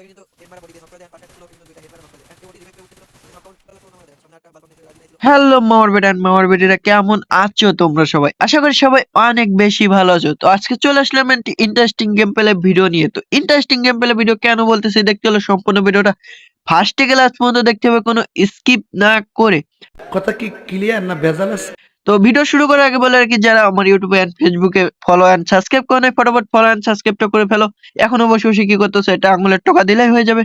ওকে কিন্তু হেড মারা বডি দিয়ে নক করে দেয়, পাশে একটা ছিল কিন্তু দুইটা হেড মারা নক করে দেয়, এন্ড ওটি রিভাইভ উঠেছিল, নকআউট করার পর আমাদের সামনে একটা বালকনি থেকে রাজি দিয়েছিল। হ্যালো মামার বেটা এন্ড মামার বেটিরা, কেমন আছো তোমরা সবাই? আশা করি সবাই অনেক বেশি ভালো আছো। তো আজকে চলে আসলাম একটি ইন্টারেস্টিং গেম প্লে ভিডিও নিয়ে। তো ইন্টারেস্টিং গেম প্লে ভিডিও কেন বলতেছি, দেখতে হলে সম্পূর্ণ ভিডিওটা ফার্স্ট থেকে লাস্ট পর্যন্ত দেখতে হবে, কোনো স্কিপ না করে। কথা কি ক্লিয়ার না ভেজাল আছে? তো ভিডিও শুরু করার আগে বলে রাখি, যারা আমার ইউটিউবে এন্ড ফেসবুকে ফলো এন্ড সাবস্ক্রাইব করে নাই, ফটাফট ফলো এন্ড সাবস্ক্রাইবটা করে ফেলো। এখনো বসে বসে কি করতেছো, এটা আঙুলের টোকা দিলেই হয়ে যাবে।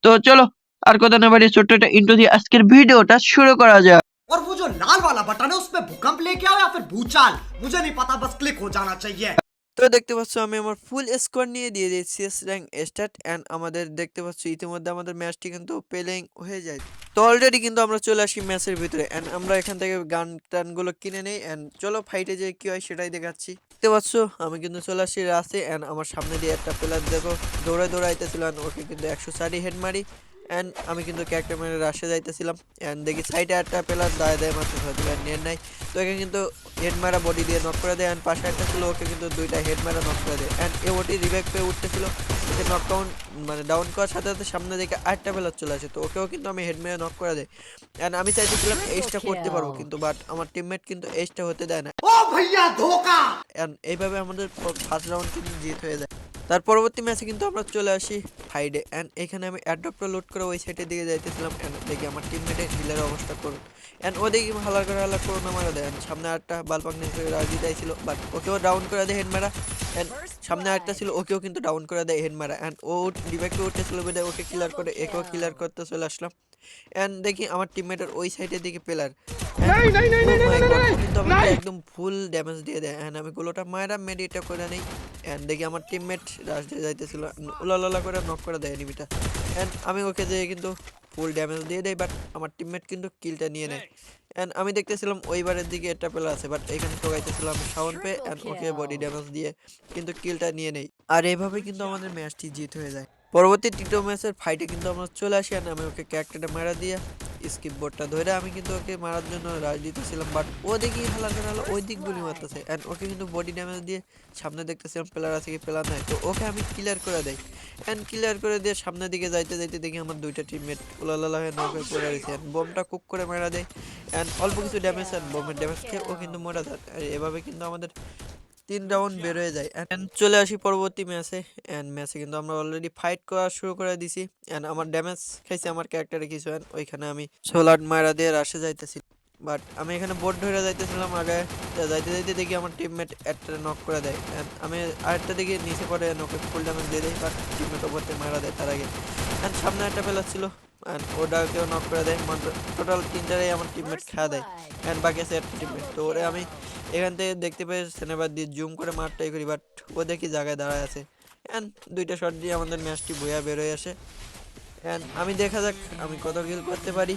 তো চলো আর কথা না বাড়িয়ে ছোট্ট একটা ইন্ট্রো দিয়ে আজকের ভিডিওটা শুরু করা যাক। और वो जो लाल वाला बटन है उसपे भूकंप लेके आओ या फिर भूचाल, मुझे नहीं पता, बस क्लिक हो जाना चाहिए। তো দেখতে পাচ্ছ আমি আমার ফুল স্কোর নিয়ে দিয়ে দিয়েছি সিএস র্যাঙ্ক স্টার্ট, এন্ড আমাদের দেখতে পাচ্ছ ইতিমধ্যে আমাদের ম্যাচটি কিন্তু প্লেইং হয়ে যায়। তো অলরেডি কিন্তু আমরা চলে আসি ম্যাচের ভিতরে, এন্ড আমরা এখান থেকে গান টানগুলো কিনে নেই, এন্ড চলো ফাইটে যে কি হয় সেটাই দেখাচ্ছি। দেখতে পাচ্ছ আমি কিন্তু চলে আসি রাসে, এন্ড আমার সামনে দিয়ে একটা প্লেয়ার দেখো দৌড়াইতেছিল, ওকে কিন্তু 104 হেড মারি, এন্ড আমি কিন্তু ক্যারেক্টার মেরে রাশে যাইতেছিলাম, এন্ড দেখি সাইডে একটা প্লেয়ার দায় মাত্র হয়তো নেট নাই, তো এখানে কিন্তু হেড মারা বডি দিয়ে নক করে দেয়, এন্ড পাশে একটা ছিল ওকে কিন্তু দুইটা হেড মারা নক করে দেয়, এন্ড এ ওটি রিভাইভ পেয়ে উঠতেছিল, ওকে নকডাউন মানে ডাউন করার সাথে সাথে সামনে দিকে আরেকটা প্লেয়ার চলে আসে, তো ওকেও কিন্তু আমি হেড মেরে নক করে দেয়, এন্ড আমি চাইতেছিলাম এইচটা করতে পারবো, কিন্তু বাট আমার টিমমেট কিন্তু এইচটা হতে দেয় না, ओ भैया धोखा। এন্ড এইভাবে আমাদের ফার্স্ট রাউন্ড কিন্তু জিত হয়ে যায়। তার পরবর্তী ম্যাচে কিন্তু আমরা চলে আসি ফাইডে, এন্ড এখানে আমি অ্যাডপ্টটা লোড করে ওই সাইডের দিকে যাইতেছিলাম, এন্ড দেখি আমার টিমমেটের হিলারের অবস্থা করুন, এন্ড ও দেখি হালার করে মারা দেয়, সামনে একটা বালপাক নিয়ে রাজি দিয়েছিল, বাট ওকেও ডাউন করে দেয় হেড মারা, এন্ড সামনে একটা ছিল ওকেও কিন্তু ডাউন করে দেয় হেড মারা, এন্ড ও ডিব্যাকে উঠেছিল বেদে ওকে কিলার করে একেও কিলার করতে চলে আসলাম, এন্ড দেখি আমার টিমমেটের ওই সাইডের দিকে প্লেয়ার কিন্তু আমাকে একদম ফুল ড্যামেজ দিয়ে দেয়, এন্ড আমি গুলোটা মায়েরা মেডিটা করে নেই, এন্ড দেখি আমার টিমমেট রাশ দিয়ে যাইতেছিল, উলালা করে নক করে দেয় এনিমিটা, এন্ড আমি ওকে যেয়ে কিন্তু ফুল ড্যামেজ দিয়ে দেয়, বাট আমার টিমমেট কিন্তু কিলটা নিয়ে নেয়, এন্ড আমি দেখতেছিলাম ওইবারের দিকে একটা প্লেয়ার আছে, বাট এখানে টোকাইতেছিলাম সাউন্ড পে, এন্ড ওকে বডি ড্যামেজ দিয়ে কিন্তু কিলটা নিয়ে নেই, আর এইভাবে কিন্তু আমাদের ম্যাচটি জিত হয়ে যায়। পরবর্তী টিটো ম্যাচের ফাইটে কিন্তু আমরা চলে আসি, আর আমি ওকে ক্যারেক্টারটা মারা দিয়ে স্কিপ বোর্ডটা ধরে আমি কিন্তু ওকে মারার জন্য রাজ দিতেছিলাম, বাট ও দেখি হালার করে ওই দিক গুলি মারতেছে, এন্ড ওকে কিন্তু বডি ড্যামেজ দিয়ে সামনে দেখতেছিলাম প্লেয়ার আছে কি প্লেয়ার নাই, তো ওকে আমি ক্লিয়ার করে দেই, এন্ড ক্লিয়ার করে দিয়ে সামনের দিকে যাইতে যাইতে দেখি আমার দুইটা টিমমেট উলালালা হয়ে নৌকায় পড়ে রয়েছে, এন্ড বোমটা কুক করে মারা দেয়, এন্ড অল্প কিছু ড্যামেজ, এন্ড বোমের ড্যামেজ খেয়ে ও কিন্তু মরে যায়, আর এভাবে কিন্তু আমাদের 3 রাউন্ড বের হয়ে যায়, এন্ড চলে আসি পরবর্তী ম্যাচে, এন্ড ম্যাচে কিন্তু আমরা অলরেডি ফাইট করা শুরু করে দিছি, এন্ড আমার ড্যামেজ খাইছে আমার ক্যারেক্টারে কিছু, এন্ড ওইখানে আমি সোলার মারা দিয়ে রাশে যাইতেছি, বাট আমি এখানে বোর্ড ধরে যাইতেছিলাম আগে, যাইতে যাইতে দেখি আমার টিমমেট একটা নক করে দেয়, এন্ড আমি আরেকটা দিকে নিচে পড়ে ওকে ফুল ড্যামেজ দিয়ে দেয়, বাট টিমমেট ওপরতে মারা দেয় তার আগে, এন্ড সামনে একটা প্লেয়ার ছিল, এন্ড ওটাকেও নক করে দেয়, টোটাল 3টাই আমার টিমমেট খেয়া দেয়, এন্ড বাকি আছে একটা টিমমেট, তো ওরে আমি এখান থেকে দেখতে পেয়ে সেনেবার দিয়ে জুম করে মারটাই করি, বাট ও দেখি জায়গায় দাঁড়ায় আছে, অ্যান্ড দুইটা শট দিয়ে আমাদের ম্যাচটি বইয়া বেরোয় আসে, অ্যান্ড আমি দেখা যাক আমি কত কিল করতে পারি।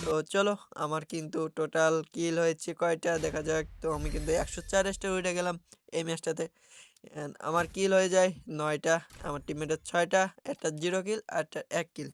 তো চলো আমার কিন্তু টোটাল কিল হয়েছে কয়টা দেখা যাক, তো আমি কিন্তু 104 স্টার উঠে গেলাম এই ম্যাচটাতে, অ্যান্ড আমার কিল হয়ে যায় 9টা, আমার টিমমেটের 6টা, একটা 0 কিল আর একটা 1 কিল।